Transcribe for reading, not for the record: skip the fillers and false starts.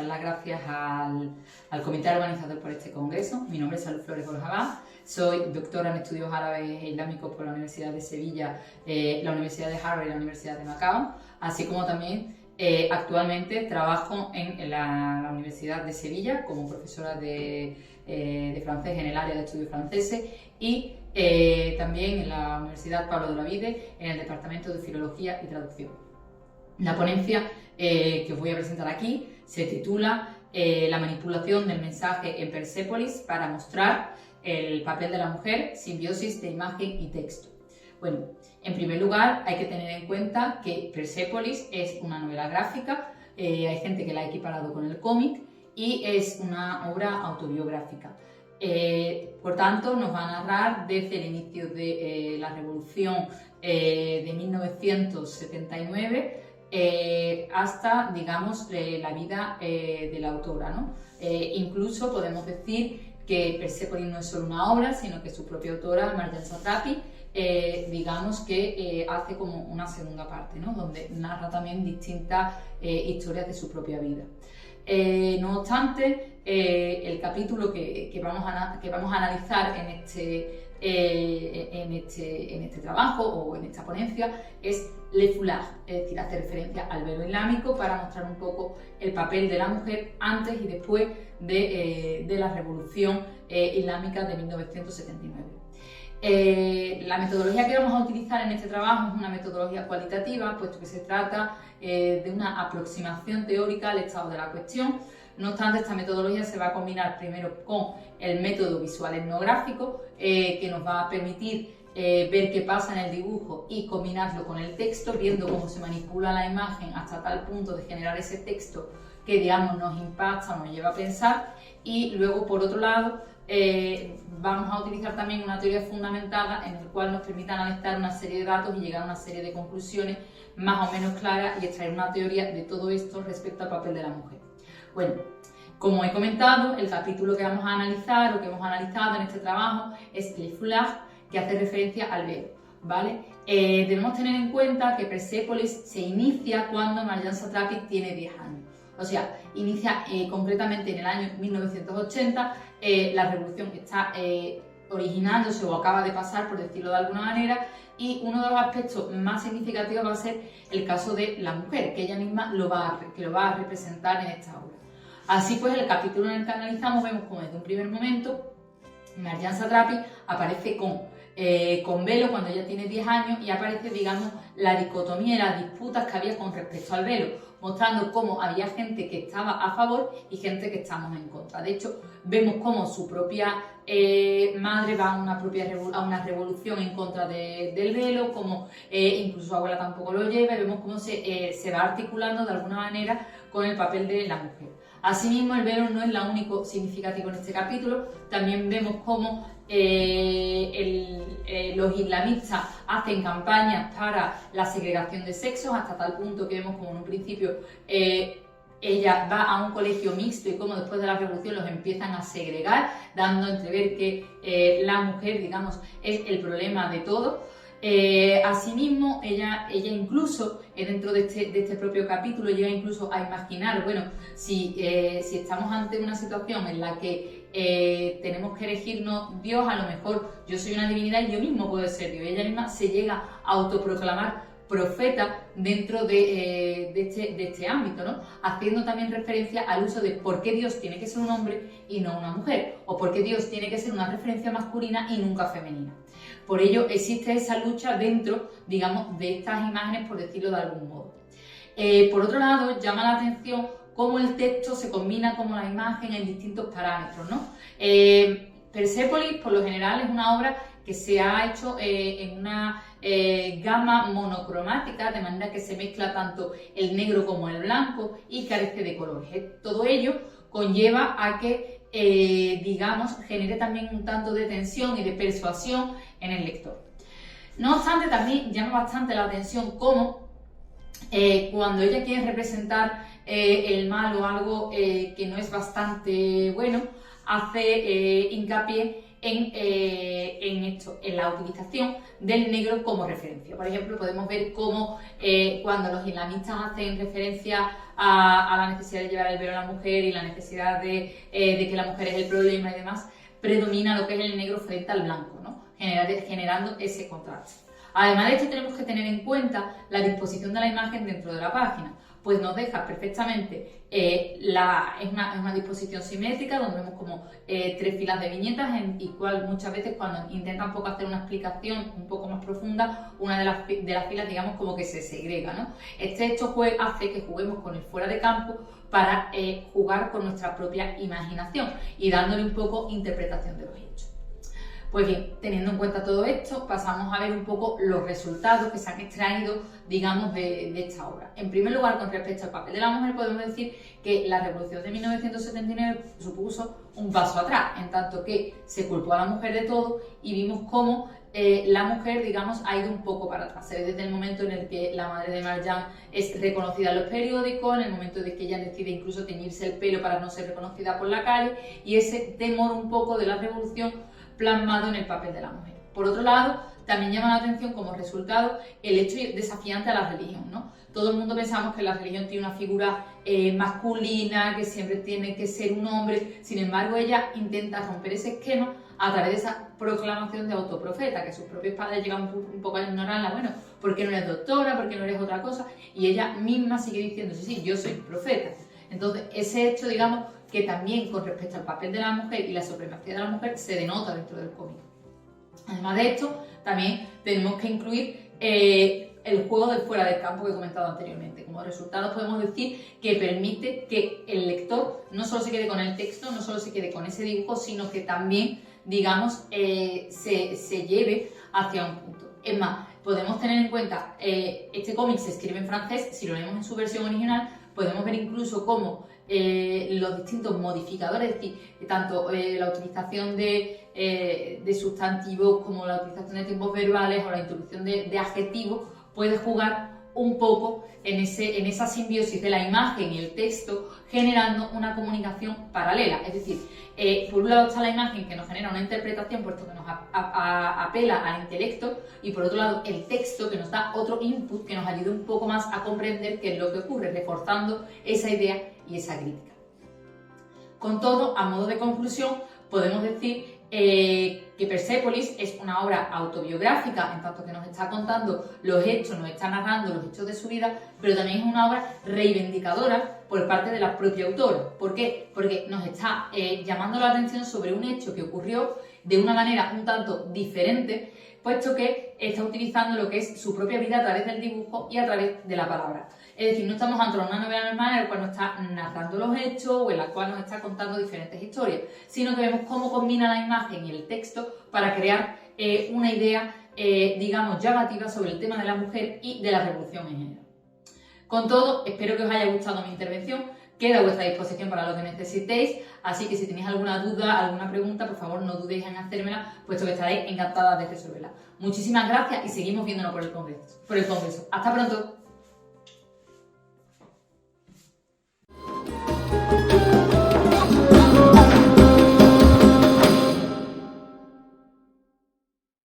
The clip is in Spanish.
dar las gracias al comité organizador por este congreso. Mi nombre es Salud Flores Borjabá, soy doctora en estudios árabes e islámicos por la Universidad de Sevilla, la Universidad de Harvard y la Universidad de Macao, así como también actualmente trabajo en la Universidad de Sevilla como profesora de francés en el área de estudios franceses y también en la Universidad Pablo de Olavide en el Departamento de Filología y Traducción. La ponencia que os voy a presentar aquí se titula La manipulación del mensaje en Persépolis para mostrar el papel de la mujer, simbiosis de imagen y texto. Bueno, en primer lugar hay que tener en cuenta que Persépolis es una novela gráfica, hay gente que la ha equiparado con el cómic y es una obra autobiográfica. Por tanto, nos va a narrar desde el inicio de la Revolución de 1979 hasta, digamos, la vida de la autora, ¿no? Incluso podemos decir que Persépolis no es solo una obra, sino que su propia autora, Marjane Satrapi, digamos que hace como una segunda parte, ¿no? Donde narra también distintas historias de su propia vida. No obstante, el capítulo que vamos a analizar en este trabajo o en esta ponencia es Le Foulard, es decir, hace referencia al velo islámico para mostrar un poco el papel de la mujer antes y después de la Revolución Islámica de 1979. La metodología que vamos a utilizar en este trabajo es una metodología cualitativa, puesto que se trata de una aproximación teórica al estado de la cuestión. No obstante, esta metodología se va a combinar primero con el método visual etnográfico, que nos va a permitir ver qué pasa en el dibujo y combinarlo con el texto, viendo cómo se manipula la imagen hasta tal punto de generar ese texto que, digamos, nos impacta, nos lleva a pensar. Y luego, por otro lado, vamos a utilizar también una teoría fundamentada en la cual nos permita analizar una serie de datos y llegar a una serie de conclusiones más o menos claras y extraer una teoría de todo esto respecto al papel de la mujer. Bueno, como he comentado, el capítulo que vamos a analizar o que hemos analizado en este trabajo es Le Foulard, que hace referencia al velo, ¿vale? Debemos tener en cuenta que Persépolis se inicia cuando Marjane Satrapi tiene 10 años. O sea, inicia concretamente en el año 1980, la revolución está originándose o acaba de pasar, por decirlo de alguna manera, y uno de los aspectos más significativos va a ser el caso de la mujer, que ella misma lo va a representar en esta obra. Así pues, el capítulo en el que analizamos vemos como desde un primer momento Marjane Satrapi aparece con velo cuando ella tiene 10 años y aparece, digamos, la dicotomía y las disputas que había con respecto al velo, mostrando cómo había gente que estaba a favor y gente que estamos en contra. De hecho, vemos cómo su propia madre va a una revolución en contra del velo, como incluso su abuela tampoco lo lleva, y vemos cómo se va articulando de alguna manera con el papel de la mujer. Asimismo, el velo no es lo único significativo en este capítulo, también vemos cómo los islamistas hacen campañas para la segregación de sexos, hasta tal punto que vemos como en un principio ella va a un colegio mixto y como después de la revolución los empiezan a segregar, dando a entrever que la mujer, digamos, es el problema de todo. Asimismo, ella incluso, dentro de este propio capítulo, llega incluso a imaginar, bueno, si estamos ante una situación en la que tenemos que elegirnos Dios, a lo mejor yo soy una divinidad y yo mismo puedo ser Dios. Ella misma se llega a autoproclamar profeta dentro de este ámbito, ¿no? Haciendo también referencia al uso de por qué Dios tiene que ser un hombre y no una mujer, o por qué Dios tiene que ser una referencia masculina y nunca femenina. Por ello existe esa lucha dentro, digamos, de estas imágenes, por decirlo de algún modo. Por otro lado, llama la atención cómo el texto se combina con la imagen en distintos parámetros, ¿no? Persépolis, por lo general, es una obra que se ha hecho en una gama monocromática, de manera que se mezcla tanto el negro como el blanco y carece de colores. Todo ello conlleva a que, digamos, genere también un tanto de tensión y de persuasión en el lector. No obstante, también llama bastante la atención cómo cuando ella quiere representar el mal o algo que no es bastante bueno, hace hincapié en la utilización del negro como referencia. Por ejemplo, podemos ver cómo cuando los islamistas hacen referencia a la necesidad de llevar el velo a la mujer y la necesidad de que la mujer es el problema y demás, predomina lo que es el negro frente al blanco, ¿no? Generando ese contraste. Además de esto, tenemos que tener en cuenta la disposición de la imagen dentro de la página, pues nos deja perfectamente, es una disposición simétrica donde vemos como 3 filas de viñetas, y cual muchas veces cuando intentan un poco hacer una explicación un poco más profunda, una de las filas, digamos, como que se segrega, ¿no? Este hecho hace que juguemos con el fuera de campo para jugar con nuestra propia imaginación y dándole un poco interpretación de los hechos. Pues bien, teniendo en cuenta todo esto, pasamos a ver un poco los resultados que se han extraído, digamos, de esta obra. En primer lugar, con respecto al papel de la mujer, podemos decir que la Revolución de 1979 supuso un paso atrás, en tanto que se culpó a la mujer de todo y vimos cómo la mujer, digamos, ha ido un poco para atrás. Se ve desde el momento en el que la madre de Marjan es reconocida en los periódicos, en el momento de que ella decide incluso teñirse el pelo para no ser reconocida por la calle, y ese temor un poco de la revolución plasmado en el papel de la mujer. Por otro lado, también llama la atención como resultado el hecho desafiante a la religión, ¿no? Todo el mundo pensamos que la religión tiene una figura masculina, que siempre tiene que ser un hombre. Sin embargo, ella intenta romper ese esquema a través de esa proclamación de autoprofeta, que sus propios padres llegan un poco a ignorarla. Bueno, ¿por qué no eres doctora? ¿Por qué no eres otra cosa? Y ella misma sigue diciendo, sí, yo soy profeta. Entonces, ese hecho, digamos, que también con respecto al papel de la mujer y la supremacía de la mujer se denota dentro del cómic. Además de esto, también tenemos que incluir el juego del fuera del campo que he comentado anteriormente. Como resultado podemos decir que permite que el lector no solo se quede con el texto, no solo se quede con ese dibujo, sino que también, digamos, se lleve hacia un punto. Es más, podemos tener en cuenta, este cómic se escribe en francés, si lo leemos en su versión original, podemos ver incluso cómo los distintos modificadores, es decir, tanto la utilización de sustantivos como la utilización de tiempos verbales o la introducción de adjetivos, puede jugar un poco en esa simbiosis de la imagen y el texto, generando una comunicación paralela. Es decir, por un lado está la imagen, que nos genera una interpretación, puesto que nos apela al intelecto, y por otro lado el texto, que nos da otro input que nos ayuda un poco más a comprender qué es lo que ocurre, reforzando esa idea y esa crítica. Con todo, a modo de conclusión, podemos decir que Persépolis es una obra autobiográfica, en tanto que nos está contando los hechos, nos está narrando los hechos de su vida, pero también es una obra reivindicadora por parte de la propia autora. ¿Por qué? Porque nos está llamando la atención sobre un hecho que ocurrió de una manera un tanto diferente, puesto que está utilizando lo que es su propia vida a través del dibujo y a través de la palabra. Es decir, no estamos ante una novela normal en la cual nos está narrando los hechos o en la cual nos está contando diferentes historias, sino que vemos cómo combina la imagen y el texto para crear una idea, digamos, llamativa sobre el tema de la mujer y de la revolución en general. Con todo, espero que os haya gustado mi intervención. Queda a vuestra disposición para lo que necesitéis, así que si tenéis alguna duda, alguna pregunta, por favor no dudéis en hacérmela, puesto que estaré encantada de resolverla. Muchísimas gracias y seguimos viéndonos por el Congreso. Hasta pronto.